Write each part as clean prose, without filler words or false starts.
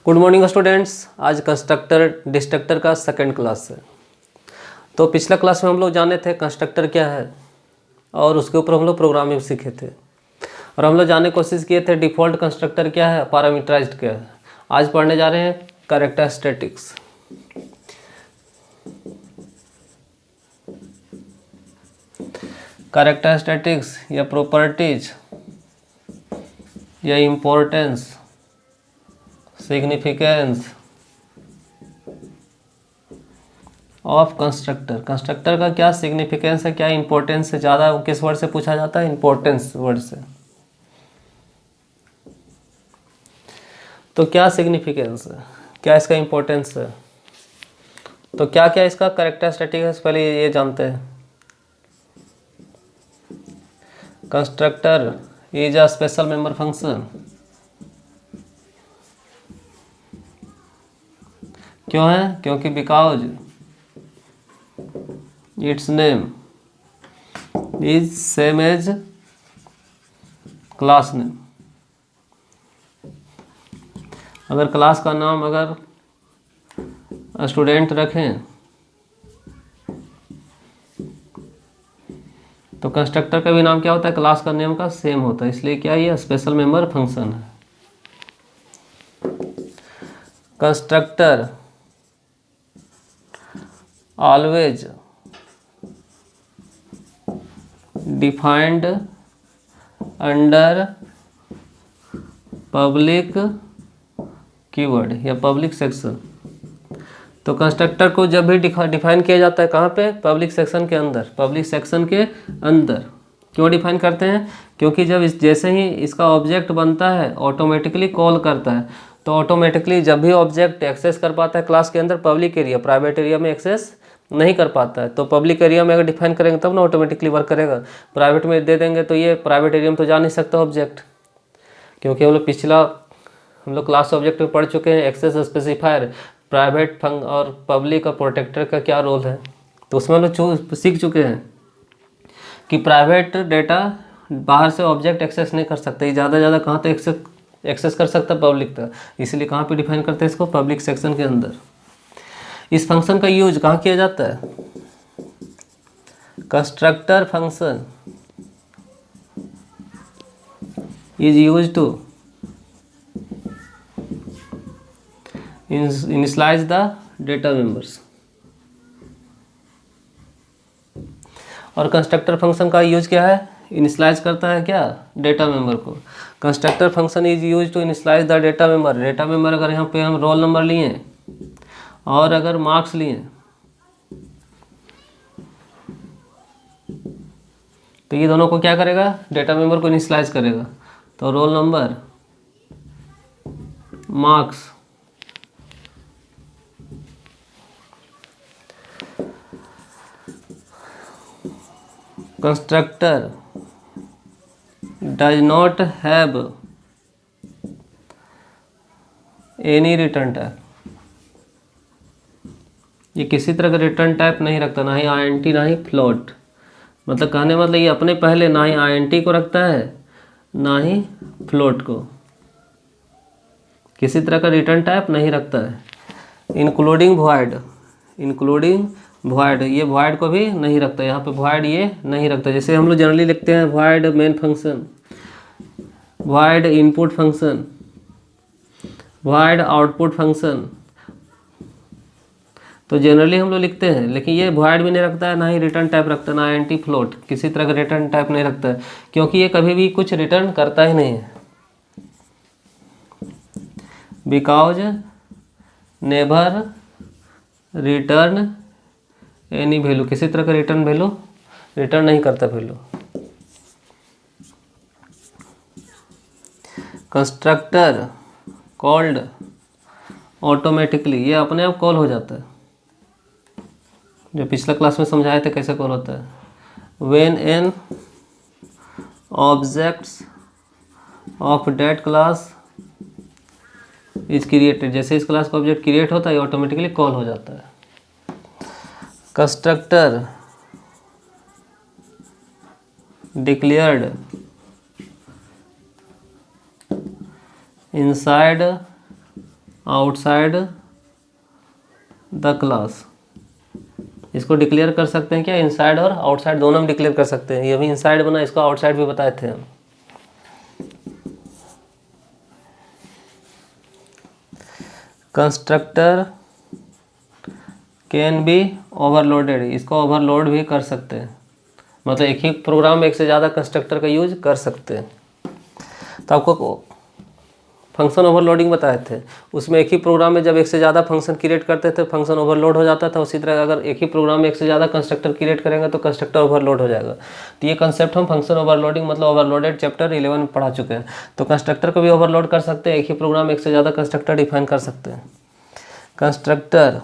Good morning students. आज constructor destructor का second class है। तो पिछला क्लास में हम लोग जाने थे कंस्ट्रक्टर क्या है और उसके ऊपर हम लोग प्रोग्रामिंग सीखे थे और हम लोग जानने की कोशिश किए थे डिफ़ॉल्ट कंस्ट्रक्टर क्या है, पैरामीटराइज्ड क्या है। आज पढ़ने जा रहे हैं कैरेक्टरिस्टिक्स। कैरेक्टरिस्टिक्स या प्रॉपर्टीज या importance, significance of constructor. Constructor का क्या सिग्निफिकेंस है, क्या इंपॉर्टेंस है, ज़्यादा किस वर्ड से पूछा जाता है? इंपॉर्टेंस वर्ड से। तो क्या सिग्निफिकेंस है, क्या इसका इंपॉर्टेंस है, तो क्या क्या इसका कैरेक्टरिस्टिक है, पहले ये जानते हैं। Constructor is a special member function. क्यों है? क्योंकि because it's name is same as class name. अगर क्लास का नाम अगर स्टूडेंट रखें तो कंस्ट्रक्टर का भी नाम क्या होता है? क्लास का नेम का सेम होता है, इसलिए क्या ये स्पेशल मेंबर फंक्शन है। Constructor always defined under public keyword या पब्लिक सेक्शन। तो कंस्ट्रक्टर को जब भी डिफाइन किया जाता है कहाँ पे? पब्लिक सेक्शन के अंदर। पब्लिक सेक्शन के अंदर क्यों डिफाइन करते हैं? क्योंकि जब जैसे ही इसका ऑब्जेक्ट बनता है ऑटोमेटिकली कॉल करता है, तो ऑटोमेटिकली जब भी ऑब्जेक्ट एक्सेस कर पाता है क्लास के अंदर पब्लिक एरिया, प्राइवेट एरिया में एक्सेस नहीं कर पाता है। तो पब्लिक एरिया में अगर डिफाइन करेंगे तब ना ऑटोमेटिकली वर्क करेगा। प्राइवेट में दे देंगे तो ये प्राइवेट एरिया में तो जा नहीं सकता ऑब्जेक्ट, क्योंकि हम लोग क्लास ऑब्जेक्ट में पढ़ चुके हैं एक्सेस स्पेसिफायर, प्राइवेट फंग और पब्लिक और प्रोटेक्टर का क्या रोल है। तो उसमें हम लोग सीख चुके हैं कि प्राइवेट डेटा बाहर से ऑब्जेक्ट एक्सेस नहीं कर सकते, ज़्यादा कहाँ तक एक्सेस कर सकता है? पब्लिक तक। इसलिए कहाँ पे डिफाइन करते हैं इसको? पब्लिक सेक्शन के अंदर। इस फंक्शन का यूज कहाँ किया जाता है? Constructor function is use to initialise the data members. और कंस्ट्रक्टर फंक्शन का यूज क्या है? इनिशियलाइज करता है क्या? डेटा मेंबर को। Constructor function is use to initialise the data member. Data member अगर यहाँ पे हम रोल नंबर लिए और अगर मार्क्स लिए तो ये दोनों को क्या करेगा? डेटा मेंबर को इनिशियलाइज करेगा। तो roll number, marks, constructor does not have any return type. ये किसी तरह का रिटर्न टाइप नहीं रखता, ना ही आईएनटी ना ही फ्लोट। मतलब कहने मतलब ये अपने पहले ना ही आईएनटी को रखता है ना ही फ्लोट को, किसी तरह का रिटर्न टाइप नहीं रखता है। इंक्लूडिंग वॉइड, ये वॉइड को भी नहीं रखता। यहाँ पे वॉइड ये नहीं रखता। जैसे हम लोग जनरली लिखते हैं void main function, void input function, void output function, तो जनरली हम लोग लिखते हैं। लेकिन ये वॉइड भी नहीं रखता है, ना ही रिटर्न टाइप रखता है, ना एंटी फ्लोट, किसी तरह का रिटर्न टाइप नहीं रखता है, क्योंकि ये कभी भी कुछ रिटर्न करता ही नहीं है। Because never return any value, किसी तरह का रिटर्न नहीं करता वैल्यू। कंस्ट्रक्टर कॉल्ड ऑटोमेटिकली, ये अपने आप कॉल हो जाता है। जो पिछला क्लास में समझाए थे कैसे कॉल होता है। When an objects of that class is created, जैसे इस क्लास का ऑब्जेक्ट क्रिएट होता है ऑटोमेटिकली कॉल हो जाता है। Constructor declared inside outside the class. इसको डिक्लेयर कर सकते हैं क्या, इनसाइड और आउटसाइड दोनों में डिक्लेयर कर सकते हैं। ये भी इनसाइड बना, इसको आउटसाइड भी बताए थे हम। कंस्ट्रक्टर कैन बी ओवरलोडेड, इसको ओवरलोड भी कर सकते हैं, मतलब एक ही प्रोग्राम में एक से ज़्यादा कंस्ट्रक्टर का यूज कर सकते हैं। तो आपको फंक्शन ओवरलोडिंग बताए थे, उसमें एक ही प्रोग्राम में जब एक से ज़्यादा फंक्शन क्रिएट करते थे फंक्शन ओवरलोड हो जाता था। उसी तरह अगर एक ही प्रोग्राम में एक से ज़्यादा कंस्ट्रक्टर क्रिएट करेंगे तो कंस्ट्रक्टर ओवरलोड हो जाएगा। तो ये कंसेप्ट हम फंक्शन ओवरलोडिंग मतलब ओवरलोडेड चैप्टर 11 में पढ़ा चुके हैं। तो कंस्ट्रक्टर को भी ओवरलोड कर सकते हैं, एक ही प्रोग्राम में एक से ज़्यादा कंस्ट्रक्टर डिफाइन कर सकते हैं। Constructor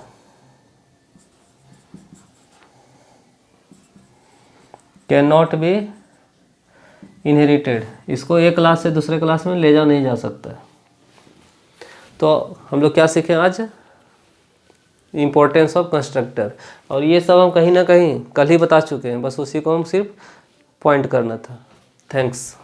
can not be inherited, इसको एक क्लास से दूसरे क्लास में ले जा नहीं जा सकता। तो हम लोग क्या सीखे आज, इम्पोर्टेंस ऑफ कंस्ट्रक्टर, और ये सब हम कहीं ना कहीं कल ही बता चुके हैं, बस उसी को हम सिर्फ पॉइंट करना था। थैंक्स।